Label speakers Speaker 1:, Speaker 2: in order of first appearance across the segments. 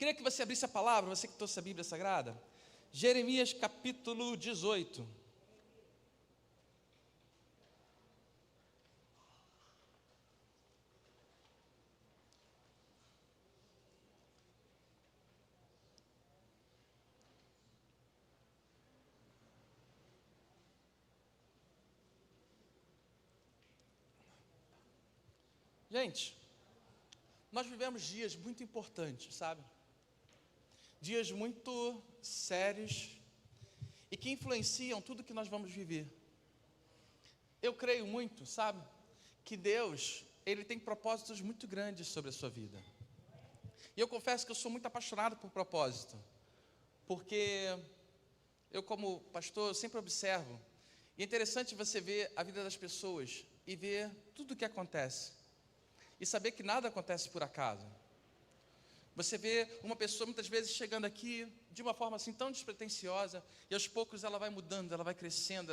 Speaker 1: Queria que você abrisse a palavra, você que trouxe a Bíblia Sagrada. Jeremias capítulo 18. Gente, nós vivemos dias muito importantes, sabe? Dias muito sérios e que influenciam tudo que nós vamos viver. Eu creio muito, sabe, que Deus, Ele tem propósitos muito grandes sobre a sua vida. E eu confesso que eu sou muito apaixonado por propósito, porque eu, como pastor, eu sempre observo, e é interessante você ver a vida das pessoas e ver tudo o que acontece. E saber que nada acontece por acaso. Você vê uma pessoa muitas vezes chegando aqui de uma forma assim tão despretensiosa, e aos poucos ela vai mudando, ela vai crescendo,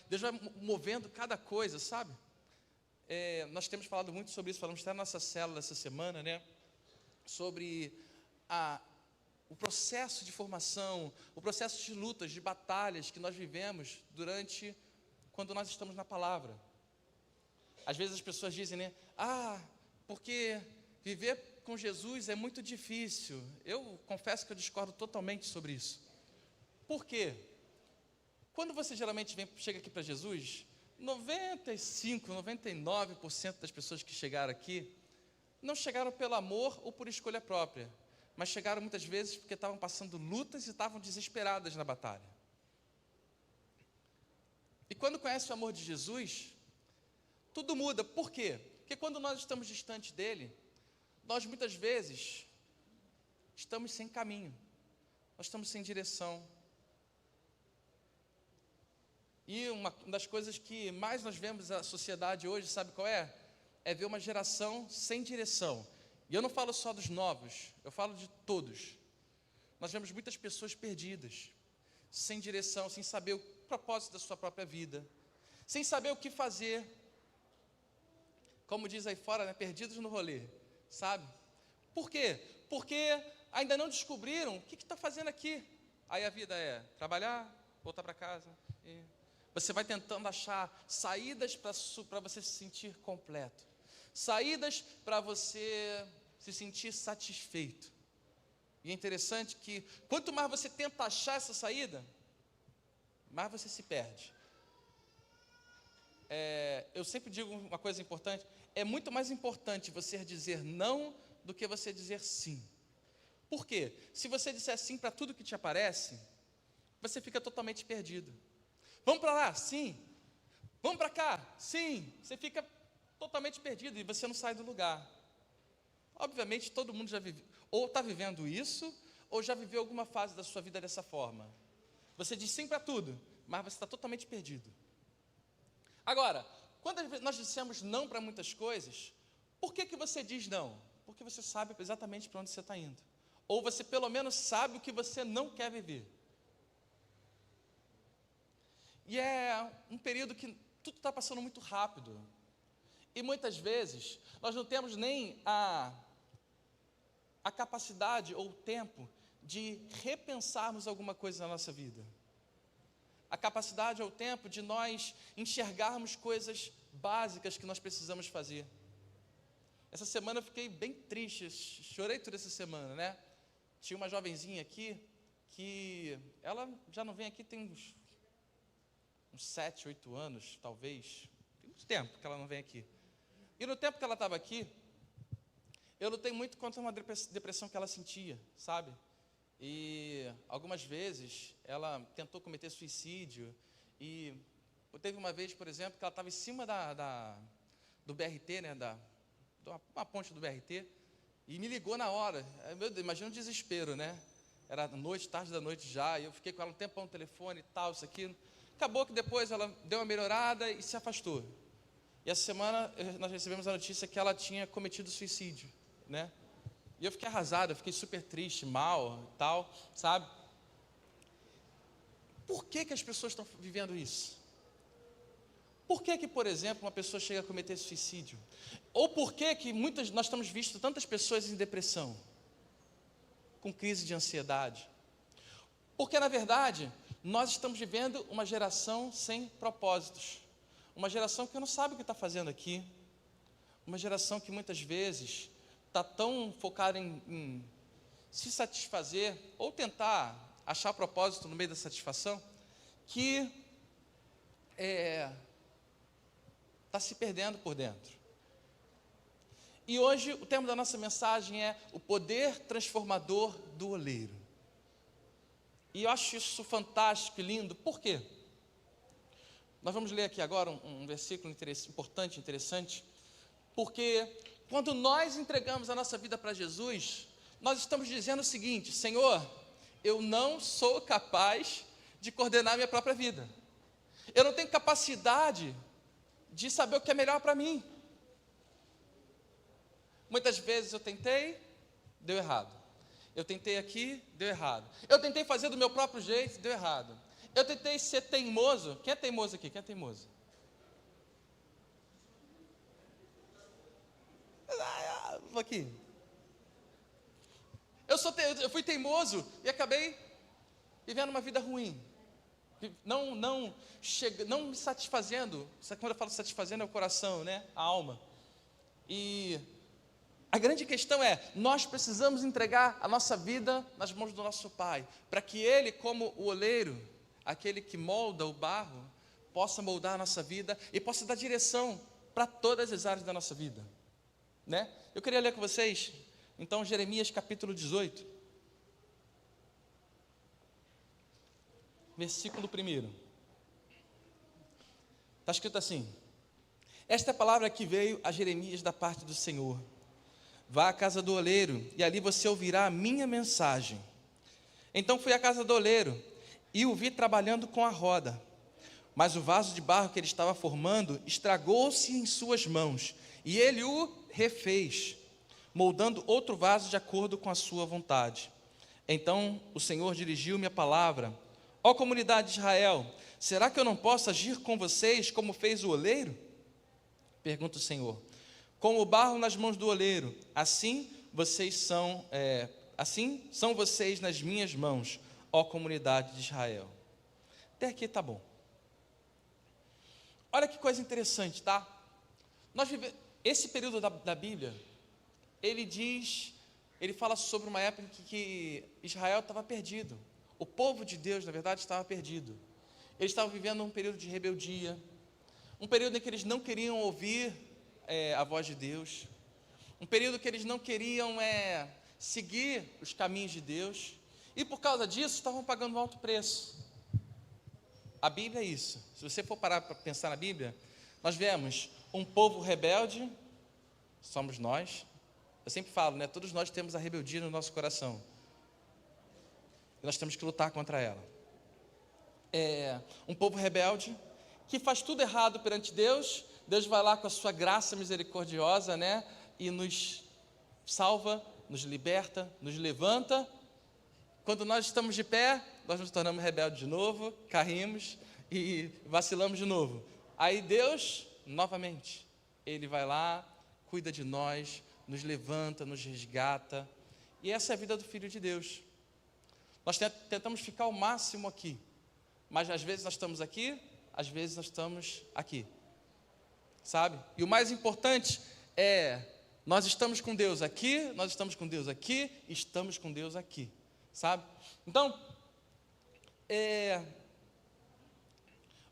Speaker 1: Deus vai movendo cada coisa, sabe? Nós temos falado muito sobre isso, falamos até na nossa célula essa semana, né? Sobre o processo de formação, o processo de lutas, de batalhas que nós vivemos quando nós estamos na palavra. Às vezes as pessoas dizem, né? Porque viver com Jesus é muito difícil. Eu confesso que eu discordo totalmente sobre isso. Por quê? Quando você geralmente chega aqui para Jesus, 95%, 99% das pessoas que chegaram aqui não chegaram pelo amor ou por escolha própria, mas chegaram muitas vezes porque estavam passando lutas e estavam desesperadas na batalha. E quando conhece o amor de Jesus, tudo muda. Por quê? Porque quando nós estamos distantes dele, nós muitas vezes estamos sem caminho, nós estamos sem direção. E uma das coisas que mais nós vemos na sociedade hoje, sabe qual é? É ver uma geração sem direção. E eu não falo só dos novos, eu falo de todos. Nós vemos muitas pessoas perdidas, sem direção, sem saber o propósito da sua própria vida, sem saber o que fazer. Como diz aí fora, né? Perdidos no rolê, sabe? Por quê? Porque ainda não descobriram o que está fazendo aqui. Aí a vida é trabalhar, voltar para casa. E você vai tentando achar saídas para você se sentir completo. Saídas para você se sentir satisfeito. E é interessante que quanto mais você tenta achar essa saída, mais você se perde. Eu sempre digo uma coisa importante: é muito mais importante você dizer não do que você dizer sim. Por quê? Se você disser sim para tudo que te aparece, você fica totalmente perdido. Vamos para lá? Sim. Vamos para cá? Sim. Você fica totalmente perdido e você não sai do lugar. Obviamente todo mundo já vive, ou está vivendo isso, ou já viveu alguma fase da sua vida dessa forma. Você diz sim para tudo, mas você está totalmente perdido. Agora, quando nós dissemos não para muitas coisas, por que você diz não? Porque você sabe exatamente para onde você está indo. Ou você pelo menos sabe o que você não quer viver. E é um período que tudo está passando muito rápido. E muitas vezes nós não temos nem a capacidade ou o tempo de repensarmos alguma coisa na nossa vida. A capacidade ou o tempo de nós enxergarmos coisas básicas que nós precisamos fazer. Essa semana eu fiquei bem triste, chorei toda essa semana, né? Tinha uma jovenzinha aqui, que ela já não vem aqui tem uns 7, 8 anos, talvez. Tem muito tempo que ela não vem aqui. E no tempo que ela estava aqui, eu lutei muito contra uma depressão que ela sentia, sabe? E algumas vezes ela tentou cometer suicídio. E teve uma vez, por exemplo, que ela estava em cima do BRT, né, uma ponte do BRT, e me ligou na hora. Meu Deus, imagina o desespero, né? Era noite, tarde da noite já, e eu fiquei com ela um tempão no telefone e tal, isso aqui. Acabou que depois ela deu uma melhorada e se afastou. E essa semana nós recebemos a notícia que ela tinha cometido suicídio, né? E eu fiquei arrasado, eu fiquei super triste, mal e tal, sabe? Por que as pessoas estão vivendo isso? Por que, por exemplo, uma pessoa chega a cometer suicídio? Ou por que nós temos visto tantas pessoas em depressão? com crise de ansiedade. Porque, na verdade, nós estamos vivendo uma geração sem propósitos. Uma geração que não sabe o que está fazendo aqui. Uma geração que muitas vezes está tão focada em se satisfazer ou tentar achar propósito no meio da satisfação, que está se perdendo por dentro. E hoje o tema da nossa mensagem é o poder transformador do oleiro. E eu acho isso fantástico e lindo. Por quê? Nós vamos ler aqui agora um versículo importante, interessante, porque quando nós entregamos a nossa vida para Jesus, nós estamos dizendo o seguinte: Senhor, eu não sou capaz de coordenar minha própria vida. Eu não tenho capacidade de saber o que é melhor para mim. Muitas vezes eu tentei, deu errado. Eu tentei aqui, deu errado. Eu tentei fazer do meu próprio jeito, deu errado. Eu tentei ser teimoso. Quem é teimoso aqui? Quem é teimoso? Aqui. Eu fui teimoso e acabei vivendo uma vida ruim. Não me satisfazendo. Quando eu falo satisfazendo é o coração, né? A alma. E a grande questão é, nós precisamos entregar a nossa vida nas mãos do nosso Pai, para que Ele, como o oleiro, aquele que molda o barro, possa moldar a nossa vida e possa dar direção para todas as áreas da nossa vida, né? Eu queria ler com vocês, então, Jeremias capítulo 18, versículo 1. Está escrito assim: esta é a palavra que veio a Jeremias da parte do Senhor. Vá à casa do oleiro, e ali você ouvirá a minha mensagem. Então fui à casa do oleiro, e o vi trabalhando com a roda. Mas o vaso de barro que ele estava formando estragou-se em suas mãos, e ele o refez, moldando outro vaso de acordo com a sua vontade. Então o Senhor dirigiu-me a palavra: ó comunidade de Israel, será que eu não posso agir com vocês como fez o oleiro? Pergunta o Senhor. Com o barro nas mãos do oleiro, assim são vocês nas minhas mãos, ó comunidade de Israel. Até aqui está bom. Olha que coisa interessante, tá? Esse período da Bíblia, ele fala sobre uma época que Israel estava perdido. O povo de Deus, na verdade, estava perdido. Eles estavam vivendo um período de rebeldia, um período em que eles não queriam ouvir a voz de Deus, um período que eles não queriam seguir os caminhos de Deus, e por causa disso estavam pagando um alto preço. A Bíblia é isso. Se você for parar para pensar na Bíblia, nós vemos um povo rebelde, somos nós. Eu sempre falo, né? Todos nós temos a rebeldia no nosso coração, e nós temos que lutar contra ela. Um povo rebelde, que faz tudo errado perante Deus. Deus vai lá com a sua graça misericordiosa, né? E nos salva, nos liberta, nos levanta. Quando nós estamos de pé, nós nos tornamos rebeldes de novo, caímos e vacilamos de novo. Aí Deus, novamente, Ele vai lá, cuida de nós, nos levanta, nos resgata. E essa é a vida do Filho de Deus. Nós tentamos ficar ao máximo aqui, mas às vezes nós estamos aqui, às vezes nós estamos aqui, sabe? E o mais importante é, nós estamos com Deus aqui, nós estamos com Deus aqui, estamos com Deus aqui, sabe? Então,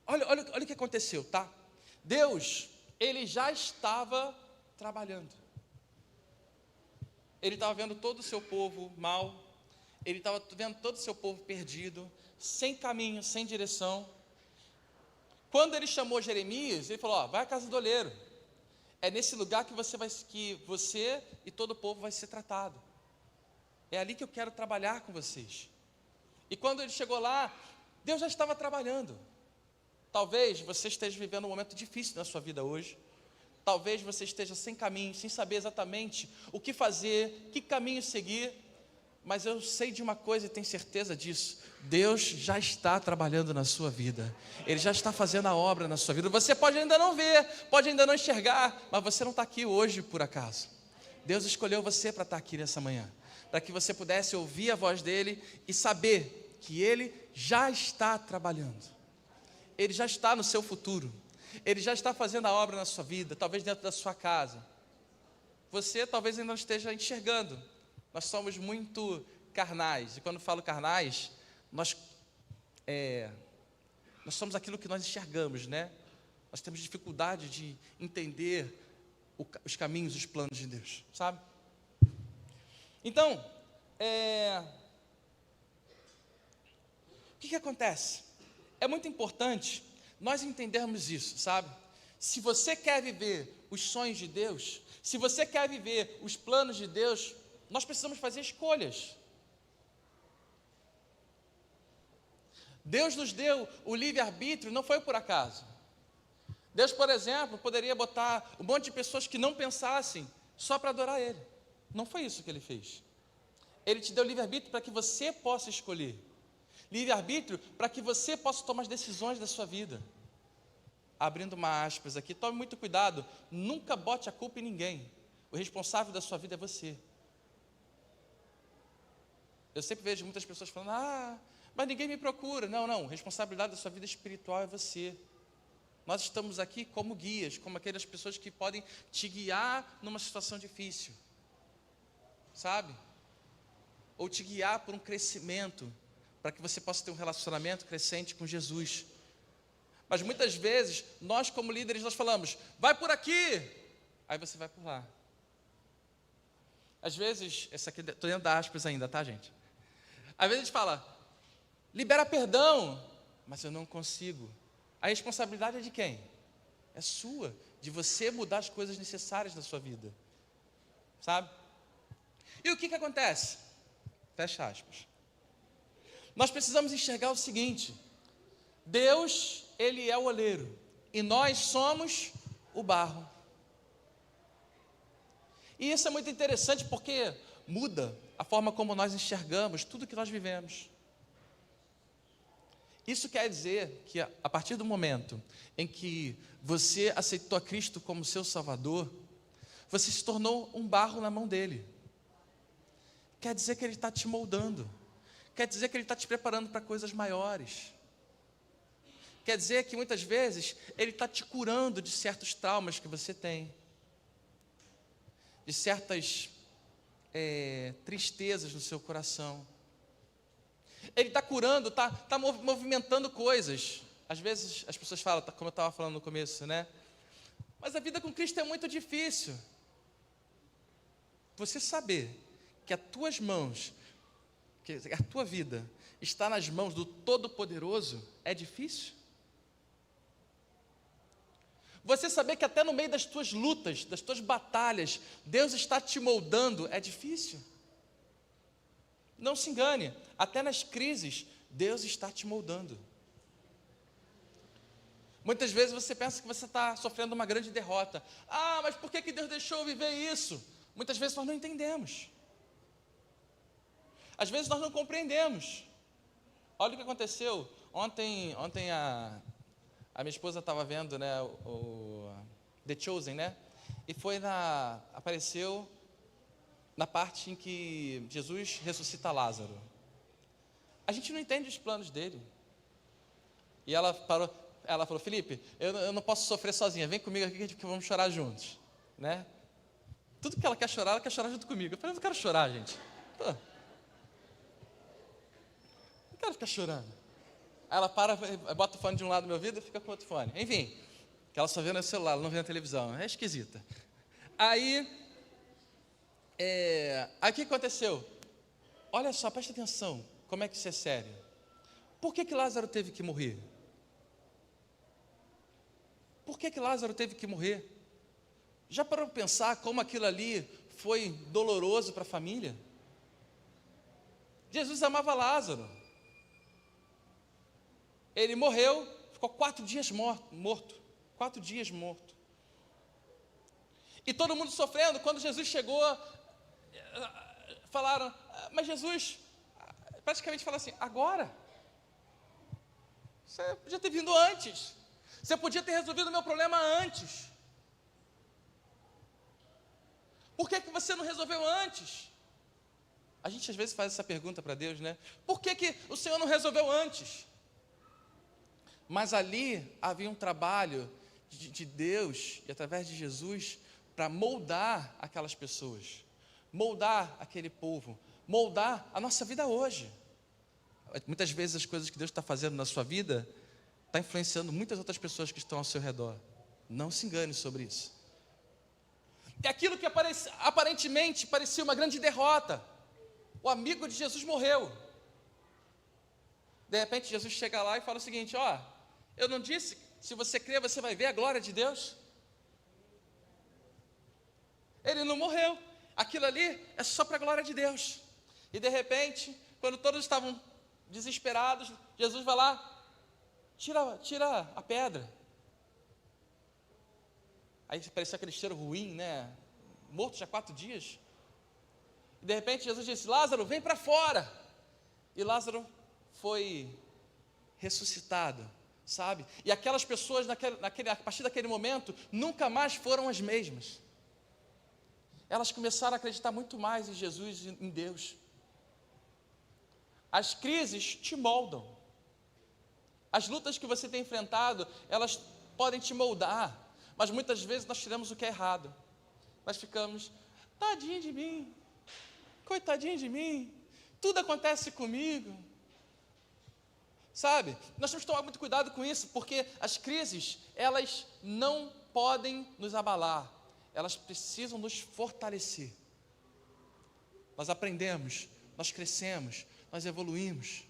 Speaker 1: olha o que aconteceu, tá? Deus, Ele já estava trabalhando. Ele estava vendo todo o seu povo mal, Ele estava vendo todo o seu povo perdido, sem caminho, sem direção. Quando Ele chamou Jeremias, Ele falou: vai à casa do oleiro. É nesse lugar que você e todo o povo vai ser tratado. É ali que eu quero trabalhar com vocês. E quando Ele chegou lá, Deus já estava trabalhando. Talvez você esteja vivendo um momento difícil na sua vida hoje. Talvez você esteja sem caminho, sem saber exatamente o que fazer, que caminho seguir. Mas eu sei de uma coisa e tenho certeza disso: Deus já está trabalhando na sua vida. Ele já está fazendo a obra na sua vida. Você pode ainda não ver, pode ainda não enxergar, mas você não está aqui hoje por acaso. Deus escolheu você para estar aqui nessa manhã. para que você pudesse ouvir a voz dele e saber que ele já está trabalhando. Ele já está no seu futuro. Ele já está fazendo a obra na sua vida, talvez dentro da sua casa. Você talvez ainda não esteja enxergando. Nós somos muito carnais. E quando falo carnais, nós somos aquilo que nós enxergamos, né? Nós temos dificuldade de entender os caminhos, os planos de Deus, sabe? Então, o que acontece? É muito importante nós entendermos isso, sabe? Se você quer viver os sonhos de Deus, se você quer viver os planos de Deus, nós precisamos fazer escolhas. Deus nos deu o livre-arbítrio, não foi por acaso. Deus, por exemplo, poderia botar um monte de pessoas que não pensassem só para adorar Ele. Não foi isso que Ele fez. Ele te deu livre-arbítrio para que você possa escolher. Livre-arbítrio para que você possa tomar as decisões da sua vida. Abrindo uma aspas aqui, tome muito cuidado, nunca bote a culpa em ninguém. O responsável da sua vida é você. Eu sempre vejo muitas pessoas falando, mas ninguém me procura. Não, a responsabilidade da sua vida espiritual é você. Nós estamos aqui como guias, como aquelas pessoas que podem te guiar numa situação difícil, sabe? Ou te guiar por um crescimento, para que você possa ter um relacionamento crescente com Jesus. Mas muitas vezes, nós como líderes, nós falamos, vai por aqui, aí você vai por lá. Às vezes, essa aqui, estou dentro da aspas ainda, tá, gente? Às vezes a gente fala, libera perdão, mas eu não consigo. A responsabilidade é de quem? É sua, de você mudar as coisas necessárias na sua vida, sabe? E o que acontece? Fecha aspas. Nós precisamos enxergar o seguinte, Deus, Ele é o oleiro, e nós somos o barro. E isso é muito interessante porque muda a forma como nós enxergamos tudo que nós vivemos. Isso quer dizer que a partir do momento em que você aceitou a Cristo como seu Salvador, você se tornou um barro na mão dEle. Quer dizer que Ele está te moldando. Quer dizer que Ele está te preparando para coisas maiores. Quer dizer que muitas vezes Ele está te curando de certos traumas que você tem. De certas tristezas no seu coração. Ele está curando, está movimentando coisas. Às vezes as pessoas falam, como eu estava falando no começo, né? Mas a vida com Cristo é muito difícil. Você saber que as tuas mãos, que a tua vida está nas mãos do Todo-Poderoso, é difícil? Você saber que até no meio das tuas lutas, das tuas batalhas, Deus está te moldando, é difícil? Não se engane, até nas crises, Deus está te moldando. Muitas vezes você pensa que você está sofrendo uma grande derrota. Mas por que Deus deixou eu viver isso? Muitas vezes nós não entendemos. Às vezes nós não compreendemos. Olha o que aconteceu. Ontem a minha esposa estava vendo, né, o The Chosen, né? E apareceu na parte em que Jesus ressuscita Lázaro. A gente não entende os planos dele. E ela falou, Felipe, eu não posso sofrer sozinha, vem comigo aqui que vamos chorar juntos, né? Tudo que ela quer chorar junto comigo. Eu falei, eu não quero chorar, gente. Não quero ficar chorando. Aí ela bota o fone de um lado do meu ouvido e fica com o outro fone. Enfim, que ela só vê no celular, ela não vê na televisão. É esquisita. Aí o que aconteceu? Olha só, presta atenção, como é que isso é sério. Por que Lázaro teve que morrer? Por que Lázaro teve que morrer? Já parou para pensar como aquilo ali foi doloroso para a família? Jesus amava Lázaro. Ele morreu, ficou 4 dias morto. 4 dias morto. E todo mundo sofrendo. Quando Jesus chegou, falaram, mas Jesus, praticamente fala assim, agora? Você podia ter vindo antes. Você podia ter resolvido o meu problema antes. Por que você não resolveu antes? A gente às vezes faz essa pergunta para Deus, né? Por que o Senhor não resolveu antes? Mas ali havia um trabalho de Deus, e através de Jesus, para moldar aquelas pessoas, moldar aquele povo, moldar a nossa vida hoje. Muitas vezes as coisas que Deus está fazendo na sua vida, está influenciando muitas outras pessoas que estão ao seu redor. Não se engane sobre isso. E aquilo que aparentemente parecia uma grande derrota, o amigo de Jesus morreu. De repente Jesus chega lá e fala o seguinte: ó, eu não disse, se você crer, você vai ver a glória de Deus? Ele não morreu. Aquilo ali é só para a glória de Deus. E de repente, quando todos estavam desesperados, Jesus vai lá, tira a pedra. Aí parecia aquele cheiro ruim, né? Morto já 4 dias. E de repente Jesus disse: Lázaro, vem para fora. E Lázaro foi ressuscitado, sabe? E aquelas pessoas, a partir daquele momento, nunca mais foram as mesmas. Elas começaram a acreditar muito mais em Jesus e em Deus. As crises te moldam. As lutas que você tem enfrentado, elas podem te moldar. Mas muitas vezes nós tiramos o que é errado. Nós ficamos: tadinho de mim, coitadinho de mim, tudo acontece comigo. Sabe? Nós temos que tomar muito cuidado com isso, porque as crises, elas não podem nos abalar. Elas precisam nos fortalecer. Nós aprendemos, nós crescemos, nós evoluímos.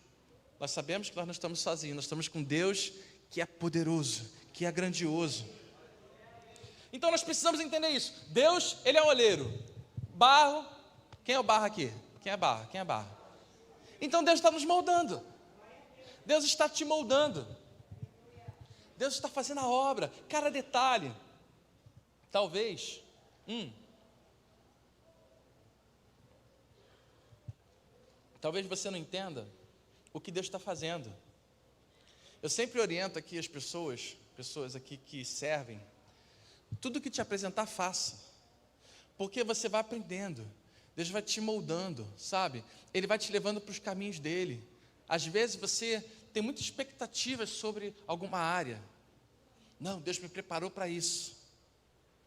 Speaker 1: Nós sabemos que nós não estamos sozinhos, nós estamos com Deus que é poderoso, que é grandioso. Então nós precisamos entender isso. Deus, Ele é o oleiro. Barro, quem é o barro aqui? Quem é barro? Quem é barro? Então Deus está nos moldando. Deus está te moldando. Deus está fazendo a obra, cada detalhe. Talvez você não entenda o que Deus está fazendo. Eu sempre oriento aqui as pessoas aqui que servem: tudo que te apresentar, faça, porque você vai aprendendo, Deus vai te moldando, sabe? Ele vai te levando para os caminhos dele. Às vezes você tem muitas expectativas sobre alguma área. Não, Deus me preparou para isso.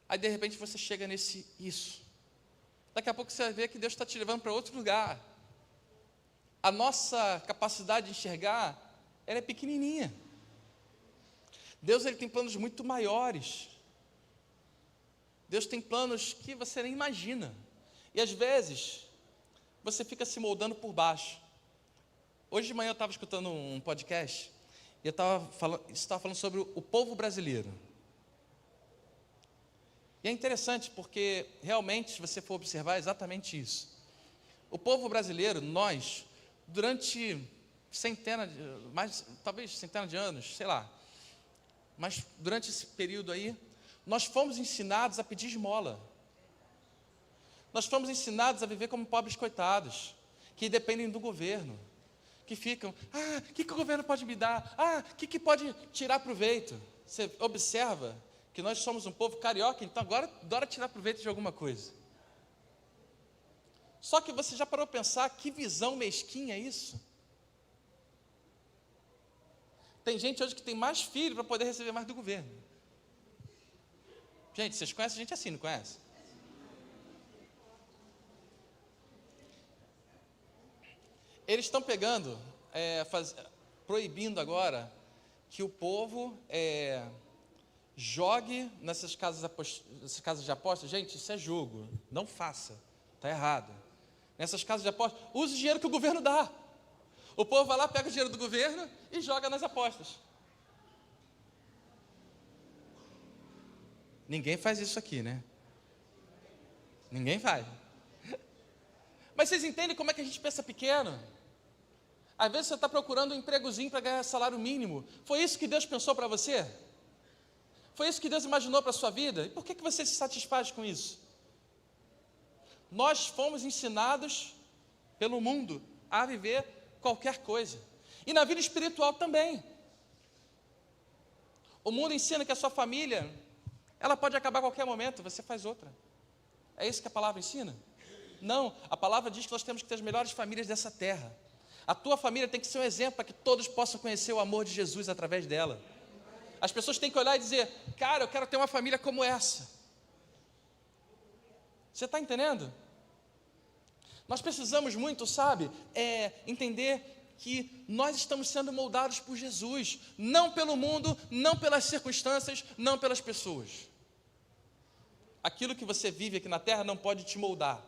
Speaker 1: Aí de repente você chega nesse isso. Daqui a pouco você vai ver que Deus está te levando para outro lugar. A nossa capacidade de enxergar, ela é pequenininha. Deus, Ele tem planos muito maiores. Deus tem planos que você nem imagina. E às vezes, você fica se moldando por baixo. Hoje de manhã eu estava escutando um podcast, e eu estava falando sobre o povo brasileiro. E é interessante porque, realmente, se você for observar, é exatamente isso. O povo brasileiro, nós, durante talvez centenas de anos, sei lá, mas durante esse período aí, nós fomos ensinados a pedir esmola. Nós fomos ensinados a viver como pobres coitados, que dependem do governo, que ficam: o que o governo pode me dar? O que pode tirar proveito? Você observa que nós somos um povo carioca, então agora adora tirar proveito de alguma coisa. Só que você já parou para pensar que visão mesquinha é isso? Tem gente hoje que tem mais filho para poder receber mais do governo. Gente, vocês conhecem gente assim, não conhecem? Eles estão pegando, proibindo agora que o povo jogue nessas casas de apostas. Gente, isso é jogo, não faça, está errado. Nessas casas de apostas, use o dinheiro que o governo dá. O povo vai lá, pega o dinheiro do governo e joga nas apostas. Ninguém faz isso aqui, né? Ninguém faz. Mas vocês entendem como é que a gente pensa pequeno? Às vezes você está procurando um empregozinho para ganhar salário mínimo. Foi isso que Deus pensou para você? Foi isso que Deus imaginou para a sua vida? E por que você se satisfaz com isso? Nós fomos ensinados pelo mundo a viver qualquer coisa. E na vida espiritual também. O mundo ensina que a sua família, ela pode acabar a qualquer momento, você faz outra. É isso que a palavra ensina? Não, a palavra diz que nós temos que ter as melhores famílias dessa terra. A tua família tem que ser um exemplo para que todos possam conhecer o amor de Jesus através dela. As pessoas têm que olhar e dizer, cara, eu quero ter uma família como essa. Você está entendendo? Nós precisamos muito, sabe, entender que nós estamos sendo moldados por Jesus, não pelo mundo, não pelas circunstâncias, não pelas pessoas. Aquilo que você vive aqui na terra não pode te moldar.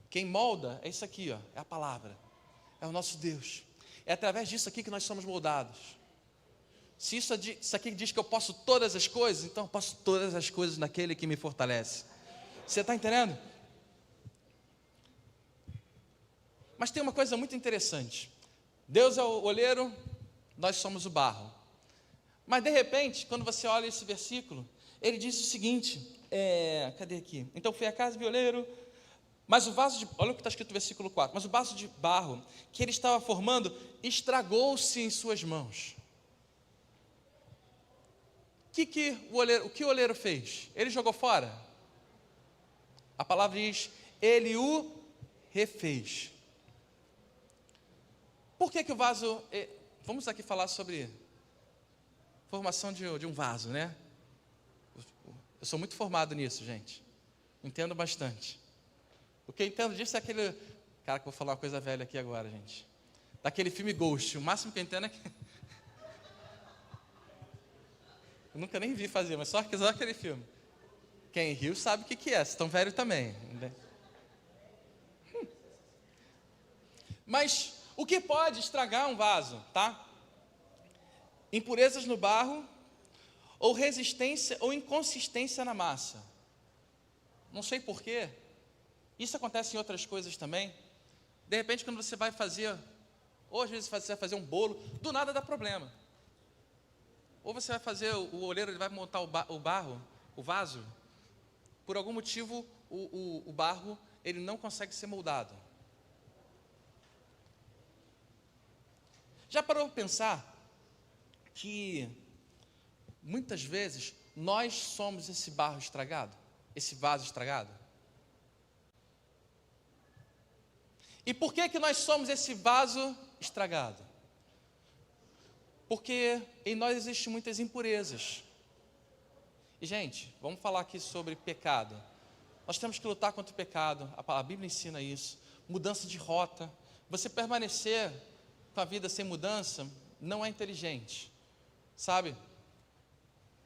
Speaker 1: Quem molda é isso aqui, ó, é a palavra, é o nosso Deus. É através disso aqui que nós somos moldados. Se isso aqui diz que eu posso todas as coisas, então eu posso todas as coisas naquele que me fortalece. Você está entendendo? Mas tem uma coisa muito interessante. Deus é o oleiro, nós somos o barro. Mas de repente, quando você olha esse versículo, ele diz o seguinte, cadê aqui? Então foi a casa do oleiro, mas o vaso de, olha o que está escrito no versículo 4, mas o vaso de barro que ele estava formando, estragou-se em suas mãos. O que o oleiro fez? Ele jogou fora? A palavra diz, ele o refez. Por que o vaso, vamos aqui falar sobre formação de um vaso, né? Eu sou muito formado nisso, gente. Entendo bastante. O que eu entendo disso é aquele, cara, que eu vou falar uma coisa velha aqui agora, gente. Daquele filme Ghost, o máximo que eu entendo é que eu nunca nem vi fazer, mas só aquele filme. Quem riu sabe o que é, vocês estão velhos também. Mas o que pode estragar um vaso, tá? Impurezas no barro, ou resistência ou inconsistência na massa. Não sei porquê. Isso acontece em outras coisas também. De repente, quando você vai fazer, ou às vezes você vai fazer um bolo, do nada dá problema. Ou você vai fazer, o oleiro ele vai montar o vaso, por algum motivo o barro ele não consegue ser moldado. Já parou para pensar que muitas vezes nós somos esse barro estragado, esse vaso estragado? E por que nós somos esse vaso estragado? Porque em nós existem muitas impurezas. E gente, vamos falar aqui sobre pecado. Nós temos que lutar contra o pecado, a Bíblia ensina isso. Mudança de rota. Você permanecer com a vida sem mudança não é inteligente, sabe?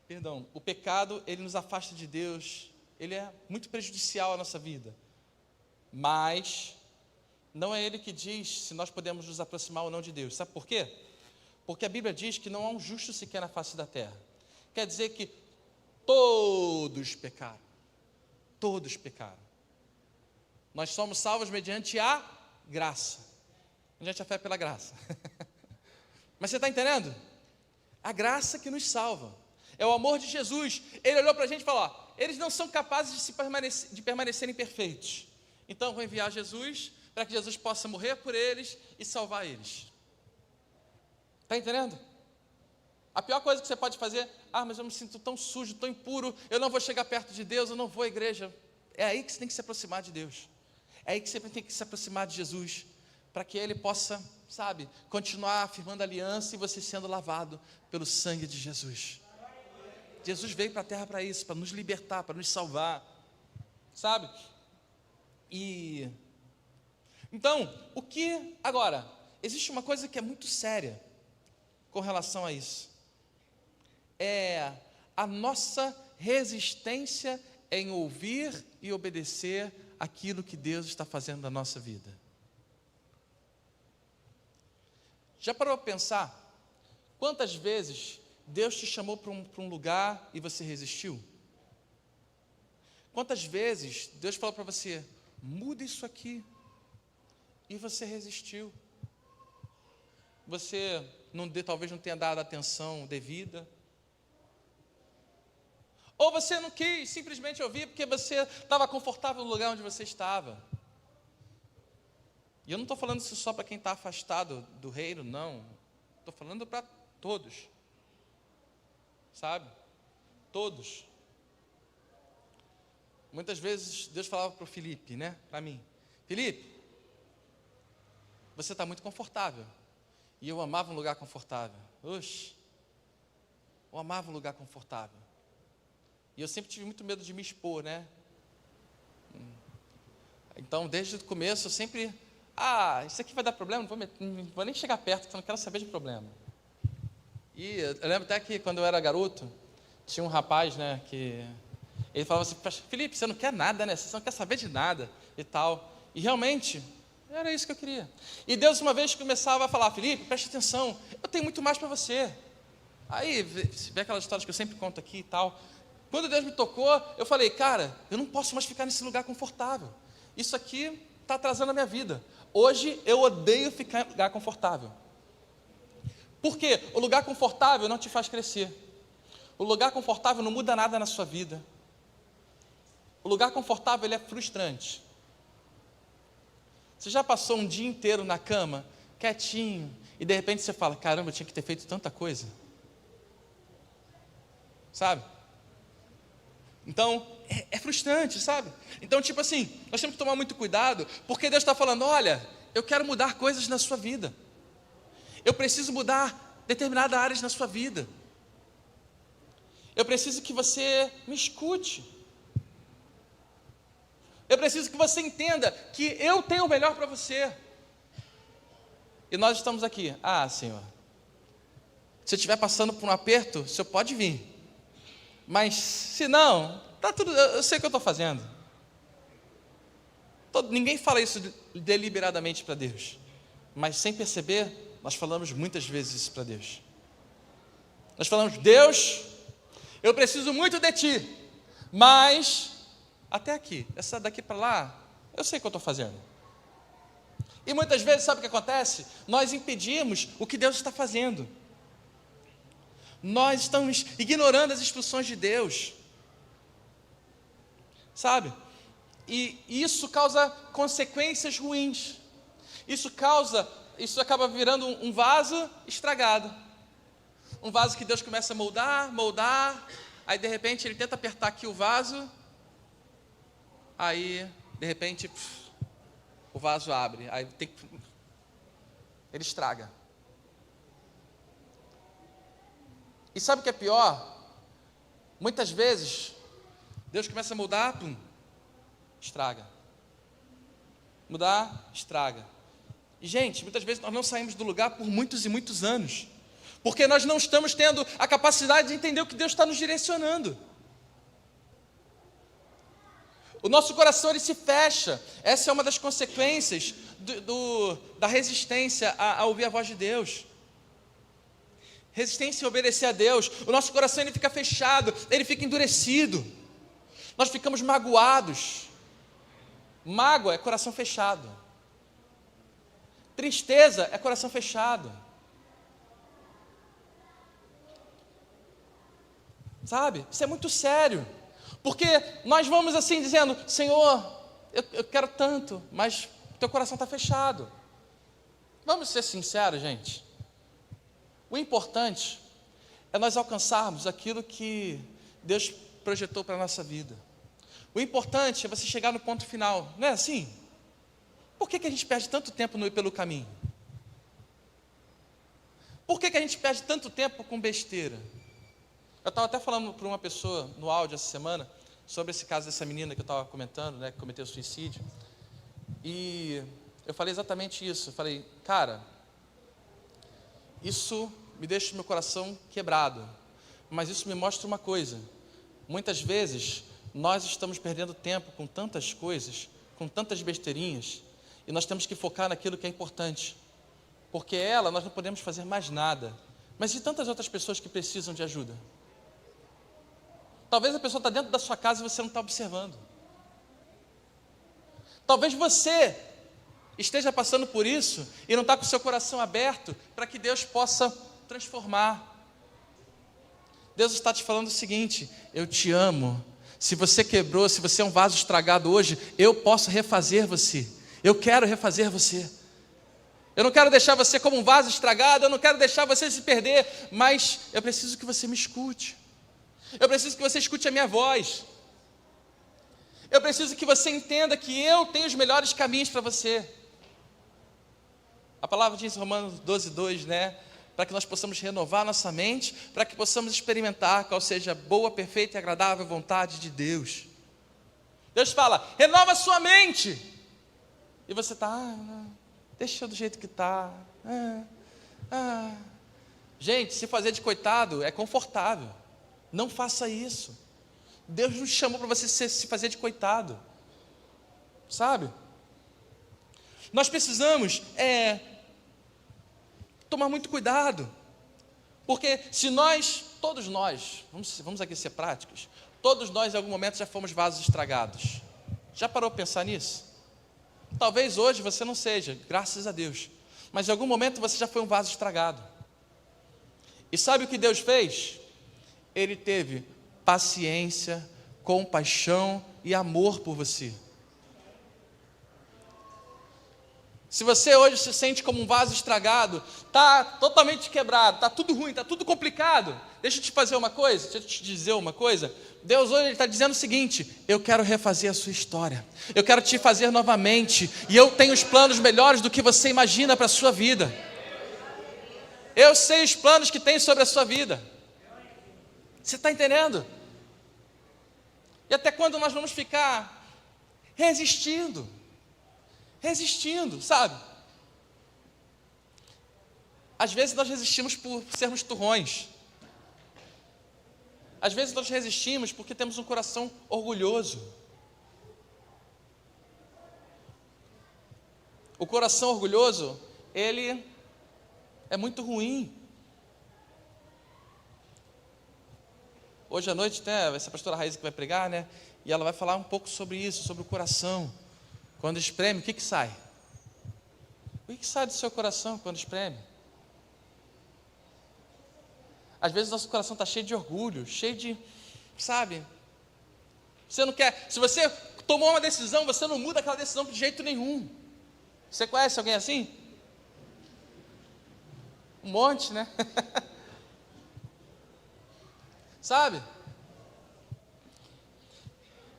Speaker 1: Perdão, o pecado ele nos afasta de Deus, ele é muito prejudicial à nossa vida. Mas não é ele que diz se nós podemos nos aproximar ou não de Deus. Sabe por quê? Porque a Bíblia diz que não há um justo sequer na face da terra. Quer dizer que todos pecaram. Todos pecaram. Nós somos salvos mediante a graça. Mediante a fé pela graça. Mas você está entendendo? A graça que nos salva. É o amor de Jesus. Ele olhou para a gente e falou, ó, eles não são capazes de permanecerem perfeitos. Então eu vou enviar Jesus para que Jesus possa morrer por eles e salvar eles. Está entendendo? A pior coisa que você pode fazer, mas eu me sinto tão sujo, tão impuro, eu não vou chegar perto de Deus, eu não vou à igreja. É aí que você tem que se aproximar de Deus. É aí que você tem que se aproximar de Jesus, para que Ele possa, sabe, continuar firmando aliança e você sendo lavado pelo sangue de Jesus. Jesus veio para a terra para isso, para nos libertar, para nos salvar, sabe? E então, agora, existe uma coisa que é muito séria com relação a isso. É a nossa resistência em ouvir e obedecer aquilo que Deus está fazendo na nossa vida. Já parou para pensar quantas vezes Deus te chamou para um lugar e você resistiu? Quantas vezes Deus falou para você, muda isso aqui, e você resistiu? Você talvez não tenha dado a atenção devida, ou você não quis simplesmente ouvir porque você estava confortável no lugar onde você estava. E eu não estou falando isso só para quem está afastado do reino, não. Estou falando para todos, sabe? Todos. Muitas vezes Deus falava para o Felipe, né? Para mim. Felipe, você está muito confortável. E eu amava um lugar confortável. Oxe, eu amava um lugar confortável. E eu sempre tive muito medo de me expor, né? Então, desde o começo, eu sempre... isso aqui vai dar problema? Não vou nem chegar perto, porque eu não quero saber de problema. E eu lembro até que, quando eu era garoto, tinha um rapaz, né, que... Ele falava assim, Felipe, você não quer nada, né? Você não quer saber de nada e tal. E realmente, era isso que eu queria. E Deus, uma vez, começava a falar, Felipe, preste atenção, eu tenho muito mais para você. Aí, vê aquelas histórias que eu sempre conto aqui e tal. Quando Deus me tocou, eu falei, cara, eu não posso mais ficar nesse lugar confortável. Isso aqui está atrasando a minha vida. Hoje, eu odeio ficar em lugar confortável. Por quê? O lugar confortável não te faz crescer. O lugar confortável não muda nada na sua vida. O lugar confortável, ele é frustrante. Você já passou um dia inteiro na cama, quietinho, e de repente você fala, caramba, eu tinha que ter feito tanta coisa. Sabe? Então, é frustrante, sabe? Então, tipo assim, nós temos que tomar muito cuidado, porque Deus está falando, olha, eu quero mudar coisas na sua vida. Eu preciso mudar determinadas áreas na sua vida. Eu preciso que você me escute. Eu preciso que você entenda que eu tenho o melhor para você. E nós estamos aqui. Senhor, se eu estiver passando por um aperto, o Senhor pode vir. Mas, se não, tá tudo, eu sei o que eu estou fazendo. Ninguém fala isso deliberadamente para Deus. Mas, sem perceber, nós falamos muitas vezes isso para Deus. Nós falamos, Deus, eu preciso muito de Ti, mas... até aqui, essa daqui para lá, eu sei o que eu estou fazendo. E muitas vezes, sabe o que acontece? Nós impedimos o que Deus está fazendo. Nós estamos ignorando as instruções de Deus. Sabe? E isso causa consequências ruins. Isso acaba virando um vaso estragado. Um vaso que Deus começa a moldar, aí de repente Ele tenta apertar aqui o vaso, aí, de repente, o vaso abre, aí ele estraga. E sabe o que é pior? Muitas vezes, Deus começa a mudar, estraga. Mudar, estraga. E, gente, muitas vezes nós não saímos do lugar por muitos e muitos anos, porque nós não estamos tendo a capacidade de entender o que Deus está nos direcionando. O nosso coração, ele se fecha. Essa é uma das consequências da resistência a ouvir a voz de Deus. Resistência a obedecer a Deus. O nosso coração, ele fica fechado, ele fica endurecido. Nós ficamos magoados. Mágoa é coração fechado. Tristeza é coração fechado. Sabe? Isso é muito sério. Porque nós vamos assim dizendo, Senhor, eu quero tanto, mas teu coração está fechado. Vamos ser sinceros, gente. O importante é nós alcançarmos aquilo que Deus projetou para a nossa vida. O importante é você chegar no ponto final, não é assim? Por que a gente perde tanto tempo pelo caminho? Por que a gente perde tanto tempo com besteira? Eu estava até falando para uma pessoa no áudio essa semana sobre esse caso dessa menina que eu estava comentando, né, que cometeu suicídio. E eu falei exatamente isso. Eu falei, cara, isso me deixa o meu coração quebrado. Mas isso me mostra uma coisa. Muitas vezes nós estamos perdendo tempo com tantas coisas, com tantas besteirinhas, e nós temos que focar naquilo que é importante. Porque nós não podemos fazer mais nada. Mas e tantas outras pessoas que precisam de ajuda? Talvez a pessoa está dentro da sua casa e você não está observando. Talvez você esteja passando por isso e não está com o seu coração aberto para que Deus possa transformar. Deus está te falando o seguinte, eu te amo. Se você quebrou, se você é um vaso estragado hoje, eu posso refazer você. Eu quero refazer você. Eu não quero deixar você como um vaso estragado, eu não quero deixar você se perder, mas eu preciso que você me escute. Eu preciso que você escute a minha voz. Eu preciso que você entenda que eu tenho os melhores caminhos para você. A palavra diz em Romanos 12:2, né? Para que nós possamos renovar nossa mente, para que possamos experimentar qual seja a boa, perfeita e agradável vontade de Deus. Deus fala, renova a sua mente. E você está, deixa do jeito que está. Gente, se fazer de coitado é confortável. Não faça isso. Deus nos chamou para você se fazer de coitado. Sabe? Nós precisamos tomar muito cuidado. Porque se nós, todos nós, vamos aqui ser práticos, todos nós em algum momento já fomos vasos estragados. Já parou para pensar nisso? Talvez hoje você não seja, graças a Deus. Mas em algum momento você já foi um vaso estragado. E sabe o que Deus fez? Ele teve paciência, compaixão e amor por você. Se você hoje se sente como um vaso estragado, está totalmente quebrado, está tudo ruim, está tudo complicado, deixa eu te fazer uma coisa, deixa eu te dizer uma coisa. Deus hoje está dizendo o seguinte, eu quero refazer a sua história, eu quero te fazer novamente, e eu tenho os planos melhores do que você imagina para a sua vida. Eu sei os planos que tem sobre a sua vida. Você está entendendo? E até quando nós vamos ficar resistindo, sabe? Às vezes nós resistimos por sermos turrões. Às vezes nós resistimos porque temos um coração orgulhoso. O coração orgulhoso, ele é muito ruim. Hoje à noite, né, vai ser a pastora Raíssa que vai pregar, né? E ela vai falar um pouco sobre isso, sobre o coração. Quando espreme, o que sai? O que sai do seu coração quando espreme? Às vezes nosso coração está cheio de orgulho, cheio de, sabe? Você não quer, se você tomou uma decisão, você não muda aquela decisão de jeito nenhum. Você conhece alguém assim? Um monte, né? Sabe?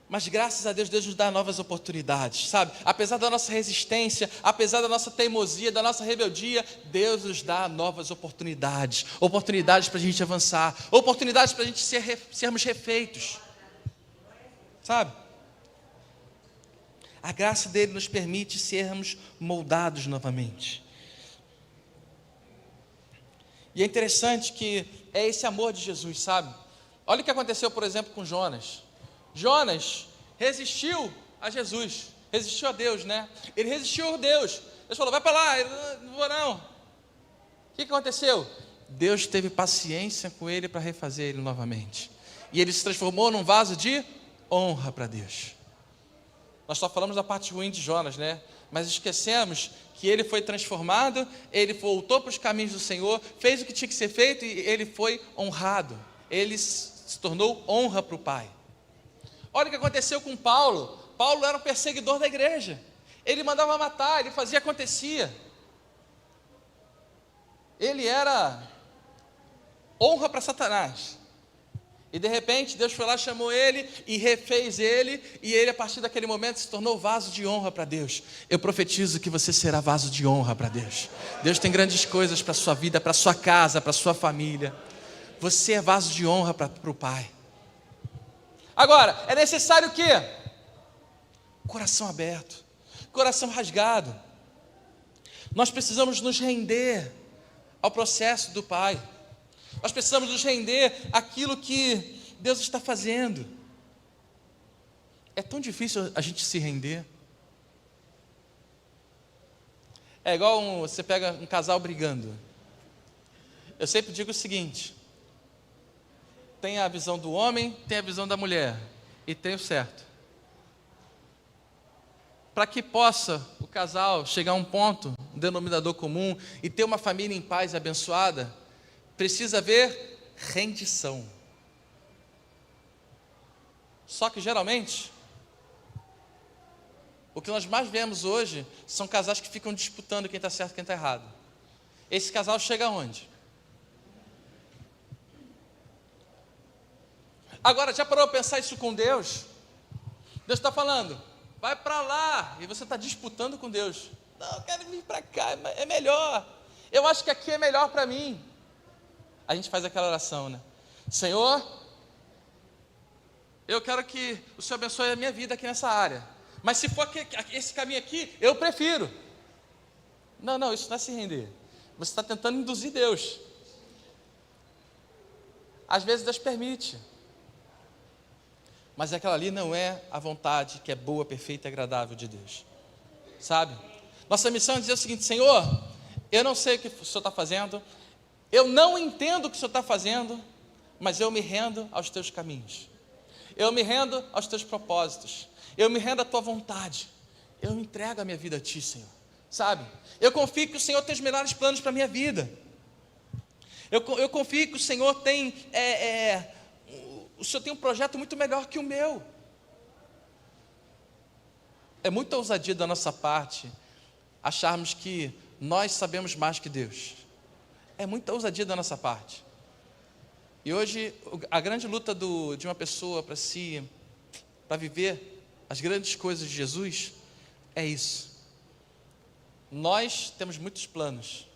Speaker 1: Mas graças a Deus, Deus nos dá novas oportunidades, sabe? Apesar da nossa resistência, apesar da nossa teimosia, da nossa rebeldia, Deus nos dá novas oportunidades. Oportunidades para a gente avançar, oportunidades para a gente sermos refeitos, sabe? A graça dele nos permite sermos moldados novamente. E é interessante que é esse amor de Jesus, sabe? Olha o que aconteceu, por exemplo, com Jonas. Jonas resistiu a Jesus, resistiu a Deus, né? Ele resistiu a Deus. Deus falou, vai para lá, ele, não vou não. O que aconteceu? Deus teve paciência com ele para refazer ele novamente. E ele se transformou num vaso de honra para Deus. Nós só falamos da parte ruim de Jonas, né? Mas esquecemos que ele foi transformado, ele voltou para os caminhos do Senhor, fez o que tinha que ser feito e ele foi honrado. Ele se tornou honra para o Pai. Olha o que aconteceu com Paulo. Paulo era um perseguidor da igreja. Ele mandava matar, ele fazia, acontecia. Ele era honra para Satanás. E de repente Deus foi lá, chamou ele e refez ele. E ele a partir daquele momento se tornou vaso de honra para Deus. Eu profetizo que você será vaso de honra para Deus. Deus tem grandes coisas para a sua vida, para a sua casa, para a sua família. Você é vaso de honra para o Pai. Agora, é necessário o quê? Coração aberto, coração rasgado. Nós precisamos nos render ao processo do Pai. Nós precisamos nos render àquilo que Deus está fazendo. É tão difícil a gente se render. É igual você pega um casal brigando. Eu sempre digo o seguinte: tem a visão do homem, tem a visão da mulher, e tem o certo. Para que possa o casal chegar a um ponto, um denominador comum, e ter uma família em paz e abençoada, precisa haver rendição. Só que geralmente, o que nós mais vemos hoje, são casais que ficam disputando quem está certo e quem está errado. Esse casal chega aonde? Agora, já parou para pensar isso com Deus? Deus está falando, vai para lá, e você está disputando com Deus. Não, eu quero vir para cá, é melhor. Eu acho que aqui é melhor para mim. A gente faz aquela oração, né? Senhor, eu quero que o Senhor abençoe a minha vida aqui nessa área. Mas se for esse caminho aqui, eu prefiro. Não, isso não é se render. Você está tentando induzir Deus. Às vezes Deus permite. Mas aquela ali não é a vontade que é boa, perfeita e agradável de Deus. Sabe? Nossa missão é dizer o seguinte: Senhor, eu não sei o que o Senhor está fazendo, eu não entendo o que o Senhor está fazendo, mas eu me rendo aos teus caminhos, eu me rendo aos teus propósitos, eu me rendo à tua vontade, eu entrego a minha vida a ti, Senhor. Sabe? Eu confio que o Senhor tem os melhores planos para a minha vida. Eu confio que o Senhor tem o Senhor tem um projeto muito melhor que o meu. É muita ousadia da nossa parte acharmos que nós sabemos mais que Deus. É muita ousadia da nossa parte. E hoje a grande luta de uma pessoa para viver as grandes coisas de Jesus é isso. Nós temos muitos planos,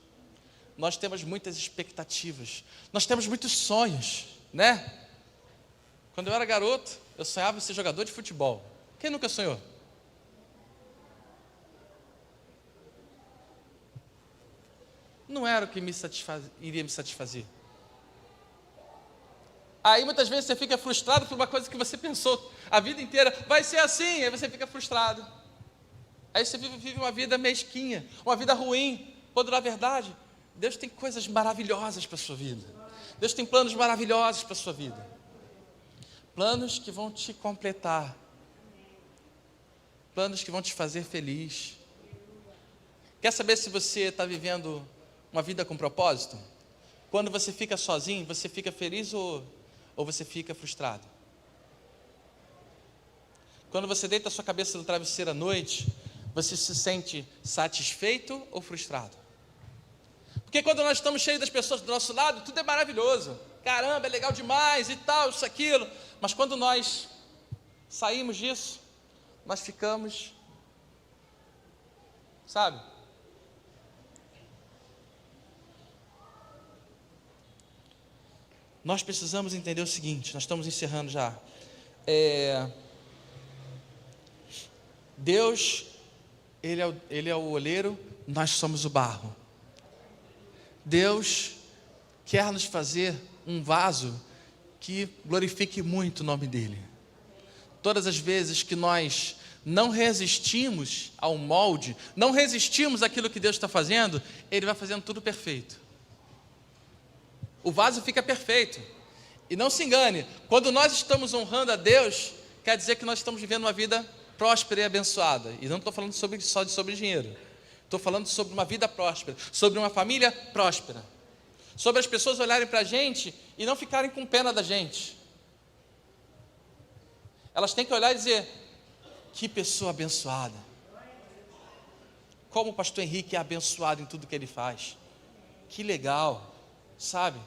Speaker 1: nós temos muitas expectativas, nós temos muitos sonhos, né? Quando eu era garoto, eu sonhava em ser jogador de futebol. Quem nunca sonhou? Não era o que iria me satisfazer. Aí muitas vezes você fica frustrado por uma coisa que você pensou a vida inteira, vai ser assim, aí você fica frustrado. Aí você vive uma vida mesquinha, uma vida ruim, quando na verdade, Deus tem coisas maravilhosas para a sua vida. Deus tem planos maravilhosos para a sua vida. Planos que vão te completar. Planos que vão te fazer feliz. Quer saber se você está vivendo uma vida com propósito? Quando você fica sozinho, você fica feliz ou você fica frustrado? Quando você deita a sua cabeça no travesseiro à noite, você se sente satisfeito ou frustrado? Porque quando nós estamos cheios das pessoas do nosso lado, tudo é maravilhoso. Caramba, é legal demais e tal, isso, aquilo. Mas quando nós saímos disso, nós ficamos, sabe? Nós precisamos entender o seguinte, nós estamos encerrando já. Deus, Ele é o oleiro, nós somos o barro. Deus quer nos fazer um vaso que glorifique muito o nome dEle. Todas as vezes que nós não resistimos ao molde, não resistimos àquilo que Deus está fazendo, Ele vai fazendo tudo perfeito. O vaso fica perfeito. E não se engane, quando nós estamos honrando a Deus, quer dizer que nós estamos vivendo uma vida próspera e abençoada. E não estou falando só sobre dinheiro. Estou falando sobre uma vida próspera, sobre uma família próspera. Sobre as pessoas olharem para a gente e não ficarem com pena da gente. Elas têm que olhar e dizer, que pessoa abençoada. Como o pastor Henrique é abençoado em tudo que ele faz. Que legal, sabe?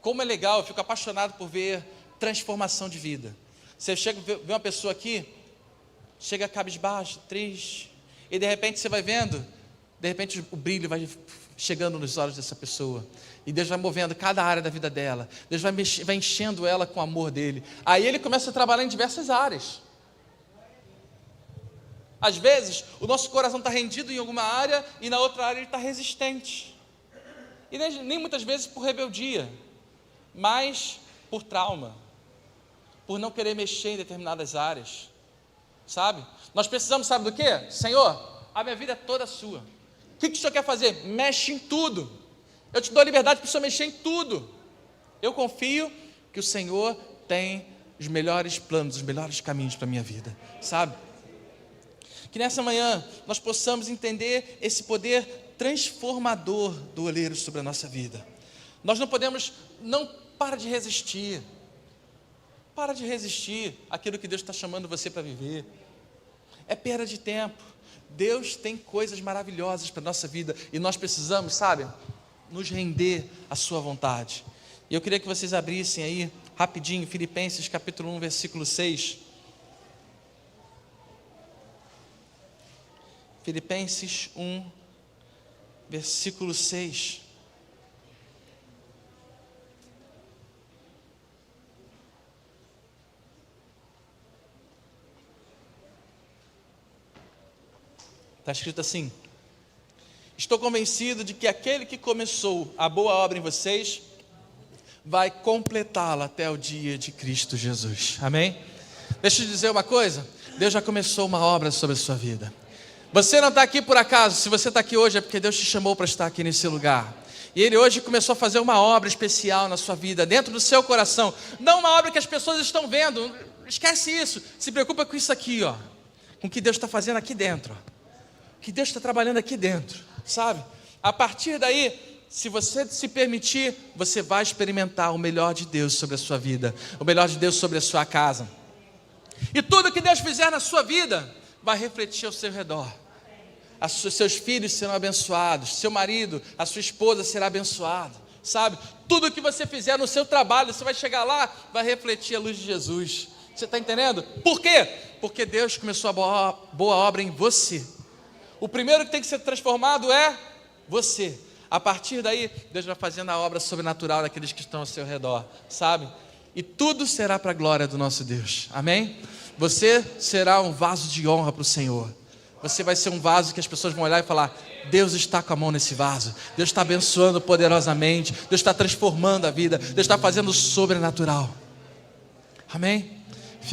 Speaker 1: Como é legal, eu fico apaixonado por ver transformação de vida. Você chega, vê uma pessoa aqui, chega cabisbaixo, triste, e de repente você vai vendo, de repente o brilho vai chegando nos olhos dessa pessoa, e Deus vai movendo cada área da vida dela, Deus vai enchendo ela com o amor dele, aí ele começa a trabalhar em diversas áreas. Às vezes, o nosso coração está rendido em alguma área, e na outra área ele está resistente, e nem muitas vezes por rebeldia, mas por trauma, por não querer mexer em determinadas áreas, sabe? Nós precisamos, sabe do quê? Senhor, a minha vida é toda sua. O que o Senhor quer fazer? Mexe em tudo. Eu te dou a liberdade para o Senhor mexer em tudo. Eu confio que o Senhor tem os melhores planos, os melhores caminhos para a minha vida, sabe? Que nessa manhã nós possamos entender esse poder transformador do oleiro sobre a nossa vida. Nós não podemos, para de resistir. Para de resistir àquilo que Deus está chamando você para viver. É perda de tempo. Deus tem coisas maravilhosas para a nossa vida e nós precisamos, sabe, nos render à sua vontade. E eu queria que vocês abrissem aí, rapidinho, Filipenses capítulo 1, versículo 6. Filipenses 1, versículo 6. Está escrito assim: estou convencido de que aquele que começou a boa obra em vocês vai completá-la até o dia de Cristo Jesus. Amém? Deixa eu te dizer uma coisa: Deus já começou uma obra sobre a sua vida. Você não está aqui por acaso. Se você está aqui hoje é porque Deus te chamou para estar aqui nesse lugar. E Ele hoje começou a fazer uma obra especial na sua vida, dentro do seu coração. Não uma obra que as pessoas estão vendo. Esquece isso. Se preocupa com isso aqui, ó. Com o que Deus está fazendo aqui dentro. O que Deus está trabalhando aqui dentro, sabe? A partir daí, se você se permitir, você vai experimentar o melhor de Deus sobre a sua vida, o melhor de Deus sobre a sua casa. E tudo que Deus fizer na sua vida vai refletir ao seu redor. Seus filhos serão abençoados, seu marido, a sua esposa será abençoada, sabe? Tudo que você fizer no seu trabalho, você vai chegar lá, vai refletir a luz de Jesus. Você está entendendo? Por quê? Porque Deus começou a boa obra em você. O primeiro que tem que ser transformado é você. A partir daí, Deus vai fazendo a obra sobrenatural daqueles que estão ao seu redor, sabe? E tudo será para a glória do nosso Deus, amém? Você será um vaso de honra para o Senhor. Você vai ser um vaso que as pessoas vão olhar e falar: Deus está com a mão nesse vaso, Deus está abençoando poderosamente, Deus está transformando a vida, Deus está fazendo o sobrenatural, amém?